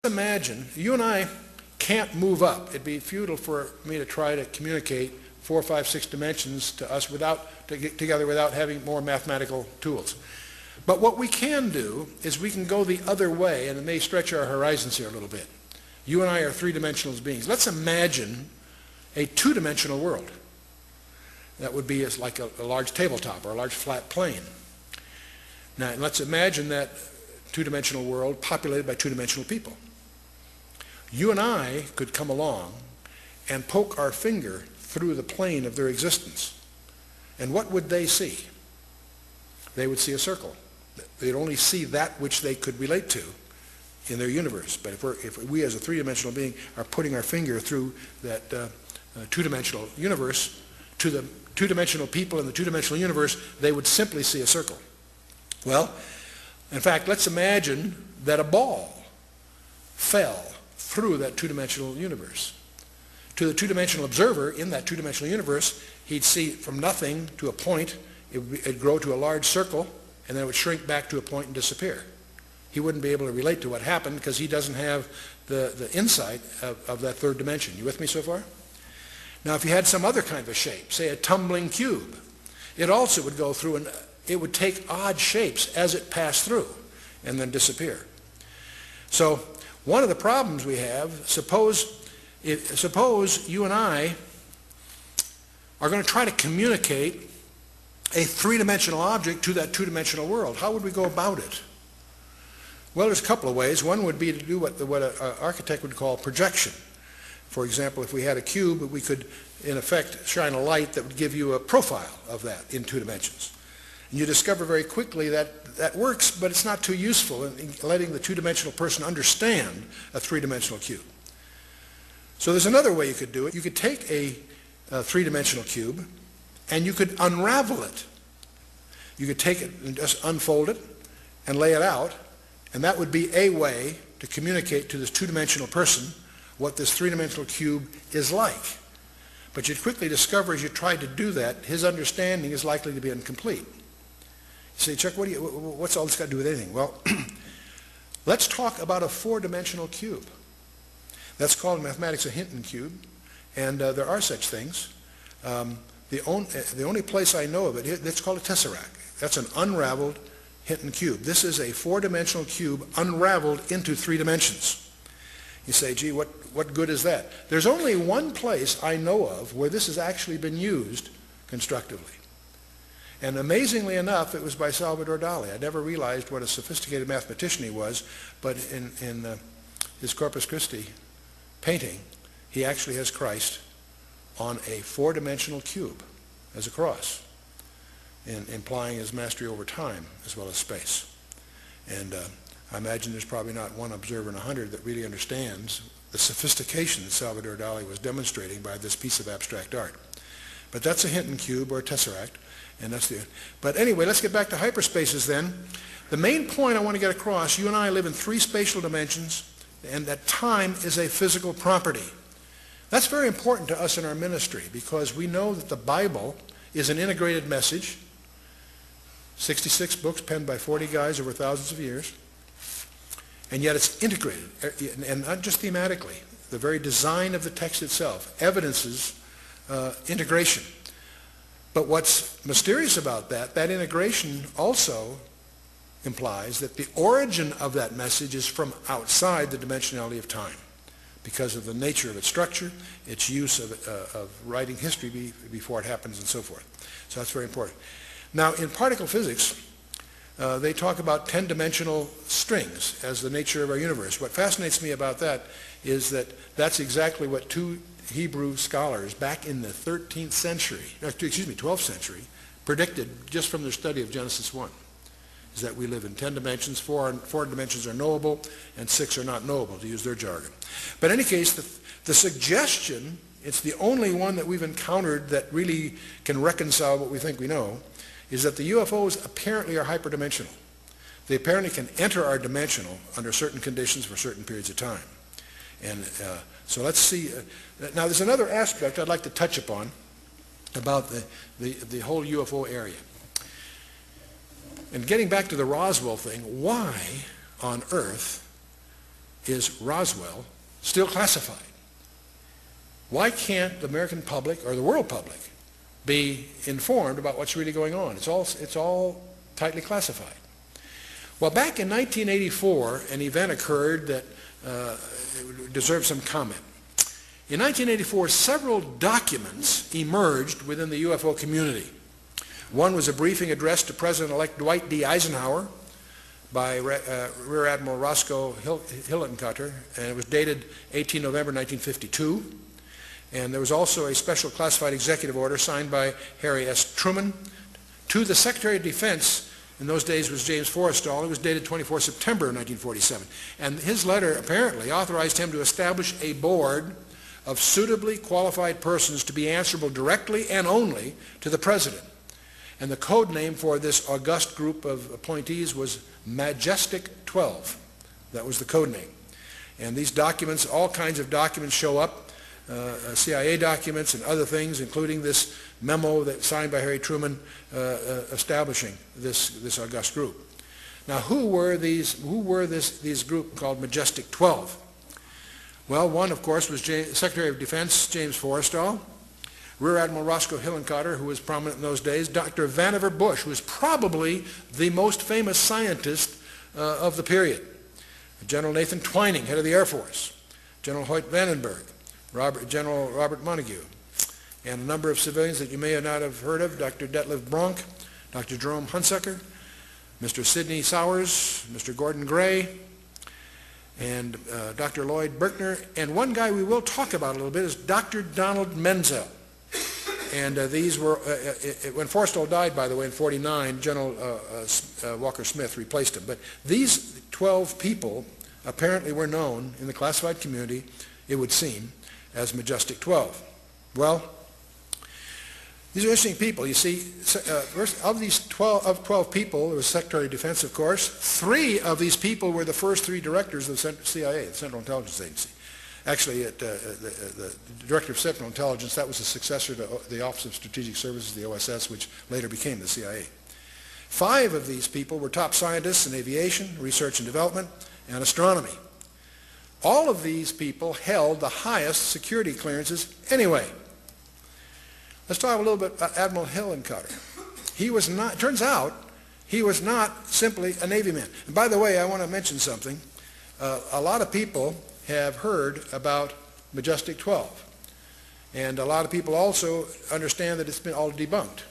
Imagine, you and I can't move up. It'd be futile for me to try to communicate 4, 5, 6 dimensions to us together without having more mathematical tools. But what we can do is we can go the other way, and it may stretch our horizons here a little bit. You and I are three-dimensional beings. Let's imagine a two-dimensional world. That would be like a large tabletop or a large flat plane. Now, let's imagine that two-dimensional world populated by two-dimensional people. You and I could come along and poke our finger through the plane of their existence. And what would they see? They would see a circle. They'd only see that which they could relate to in their universe. But if we as a three-dimensional being are putting our finger through that two-dimensional universe to the two-dimensional people in the two-dimensional universe, they would simply see a circle. Well, in fact, let's imagine that a ball fell through that two-dimensional universe. To the two-dimensional observer in that two-dimensional universe, he'd see from nothing to a point, it'd grow to a large circle, and then it would shrink back to a point and disappear. He wouldn't be able to relate to what happened because he doesn't have the insight of that third dimension. You with me so far? Now, if you had some other kind of a shape, say a tumbling cube, it also would go through and it would take odd shapes as it passed through and then disappear. So one of the problems we have, suppose you and I are going to try to communicate a three-dimensional object to that two-dimensional world. How would we go about it? Well, there's a couple of ways. One would be to do what an architect would call projection. For example, if we had a cube, we could, in effect, shine a light that would give you a profile of that in 2 dimensions. And you discover very quickly that that works, but it's not too useful in letting the two-dimensional person understand a three-dimensional cube. So there's another way you could do it. You could take a three-dimensional cube and you could unravel it. You could take it and just unfold it and lay it out, and that would be a way to communicate to this two-dimensional person what this three-dimensional cube is like. But you'd quickly discover as you tried to do that, his understanding is likely to be incomplete. You say, Chuck, what's all this got to do with anything? Well, let's talk about a 4-dimensional cube. That's called in mathematics a Hinton cube, and there are such things. The only place I know of it, it's called a tesseract. That's an unraveled Hinton cube. This is a 4-dimensional cube unraveled into 3 dimensions. You say, gee, what good is that? There's only one place I know of where this has actually been used constructively. And amazingly enough, it was by Salvador Dali. I never realized what a sophisticated mathematician he was, but in his Corpus Christi painting, he actually has Christ on a 4-dimensional cube as a cross, implying his mastery over time as well as space. And I imagine there's probably not one observer in 100 that really understands the sophistication that Salvador Dali was demonstrating by this piece of abstract art. But that's a Hinton cube or a tesseract, and that's the. But anyway, let's get back to hyperspaces then. The main point I want to get across: you and I live in 3 spatial dimensions, and that time is a physical property. That's very important to us in our ministry because we know that the Bible is an integrated message. 66 books penned by 40 guys over thousands of years. And yet it's integrated, and not just thematically. The very design of the text itself evidences integration. But what's mysterious about that integration also implies that the origin of that message is from outside the dimensionality of time because of the nature of its structure, its use of writing history before it happens, and so forth. So that's very important. Now, in particle physics, they talk about 10-dimensional strings as the nature of our universe. What fascinates me about that is that that's exactly what 2 Hebrew scholars back in the 13th century, 12th century, predicted just from their study of Genesis 1, is that we live in 10 dimensions, 4 dimensions are knowable, and 6 are not knowable, to use their jargon. But in any case, the suggestion, it's the only one that we've encountered that really can reconcile what we think we know, is that the UFOs apparently are hyperdimensional. They apparently can enter our dimensional under certain conditions for certain periods of time. And so let's see. Now there's another aspect I'd like to touch upon about the whole UFO area. And getting back to the Roswell thing, why on earth is Roswell still classified? Why can't the American public or the world public be informed about what's really going on? It's all tightly classified. Well, back in 1984, an event occurred that deserves some comment. In 1984, several documents emerged within the UFO community. One was a briefing address to President-elect Dwight D. Eisenhower by Rear Admiral Roscoe Hillenkotter, and it was dated 18 November 1952. And there was also a special classified executive order signed by Harry S. Truman to the Secretary of Defense. In those days was James Forrestal. It was dated 24 September 1947. And his letter apparently authorized him to establish a board of suitably qualified persons to be answerable directly and only to the President. And the code name for this august group of appointees was Majestic 12. That was the code name. And these documents, all kinds of documents show up, CIA documents and other things, including this memo that signed by Harry Truman establishing this august group. Now, who were this group called Majestic 12? Well, one, of course, was Secretary of Defense James Forrestal, Rear Admiral Roscoe Hillenkotter, who was prominent in those days, Dr. Vannevar Bush, who was probably the most famous scientist of the period, General Nathan Twining, head of the Air Force, General Hoyt Vandenberg, General Robert Montague, and a number of civilians that you may not have heard of, Dr. Detlev Bronk, Dr. Jerome Hunsaker, Mr. Sidney Sowers, Mr. Gordon Gray, and Dr. Lloyd Berkner, and one guy we will talk about a little bit is Dr. Donald Menzel. And these were, when Forrestal died, by the way, in '49, General Walker Smith replaced him. But these 12 people apparently were known in the classified community, it would seem, as Majestic 12. Well, these are interesting people. You see, of these 12 people, there was Secretary of Defense, of course. 3 of these people were the first 3 directors of the CIA, the Central Intelligence Agency. Actually, the Director of Central Intelligence, that was the successor to the Office of Strategic Services, the OSS, which later became the CIA. 5 of these people were top scientists in aviation, research and development, and astronomy. All of these people held the highest security clearances anyway. Let's talk a little bit about Admiral Hillenkotter. He was not, turns out, he was not simply a Navy man. And by the way, I want to mention something. A lot of people have heard about Majestic 12. And a lot of people also understand that it's been all debunked.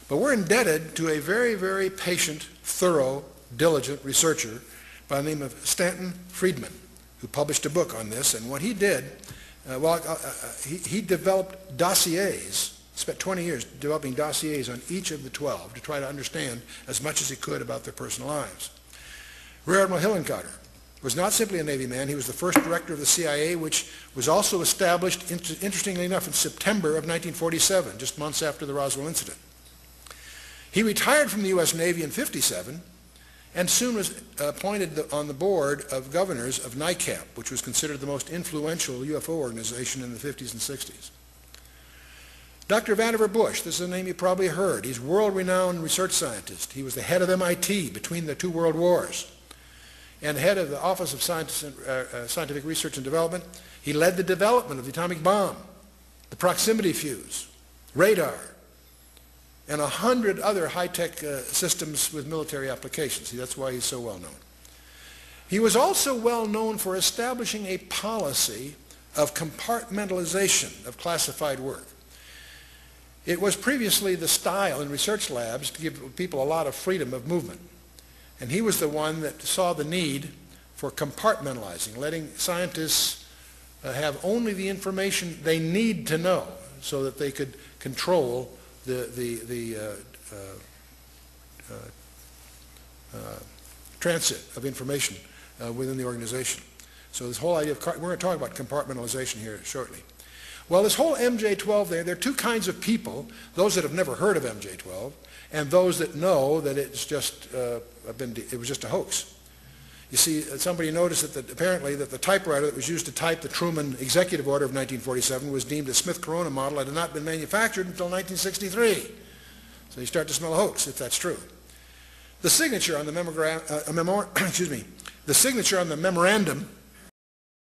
But we're indebted to a very, very patient, thorough, diligent researcher by the name of Stanton Friedman, who published a book on this. And what he did, he developed dossiers, spent 20 years developing dossiers on each of the 12 to try to understand as much as he could about their personal lives. Rear Admiral Hillenkotter was not simply a Navy man. He was the first director of the CIA, which was also established, interestingly enough, in September of 1947, just months after the Roswell incident. He retired from the U.S. Navy in '57 and soon was appointed on the board of governors of NICAP, which was considered the most influential UFO organization in the 50s and 60s. Dr. Vannevar Bush, this is a name you probably heard. He's a world-renowned research scientist. He was the head of MIT between the 2 world wars and head of the Office of Scientific Research and Development. He led the development of the atomic bomb, the proximity fuse, radar, and 100 other high-tech systems with military applications. See, that's why he's so well known. He was also well known for establishing a policy of compartmentalization of classified work. It was previously the style in research labs to give people a lot of freedom of movement. And he was the one that saw the need for compartmentalizing, letting scientists have only the information they need to know so that they could control the transit of information within the organization. So this whole idea of, we're going to talk about compartmentalization here shortly. Well, this whole MJ-12 there are 2 kinds of people, those that have never heard of MJ-12 and those that know that it's just it was just a hoax. You see, somebody noticed that apparently that the typewriter that was used to type the Truman Executive Order of 1947 was deemed a Smith Corona model that had not been manufactured until 1963. So you start to smell a hoax, if that's true. The signature on the the signature on the memorandum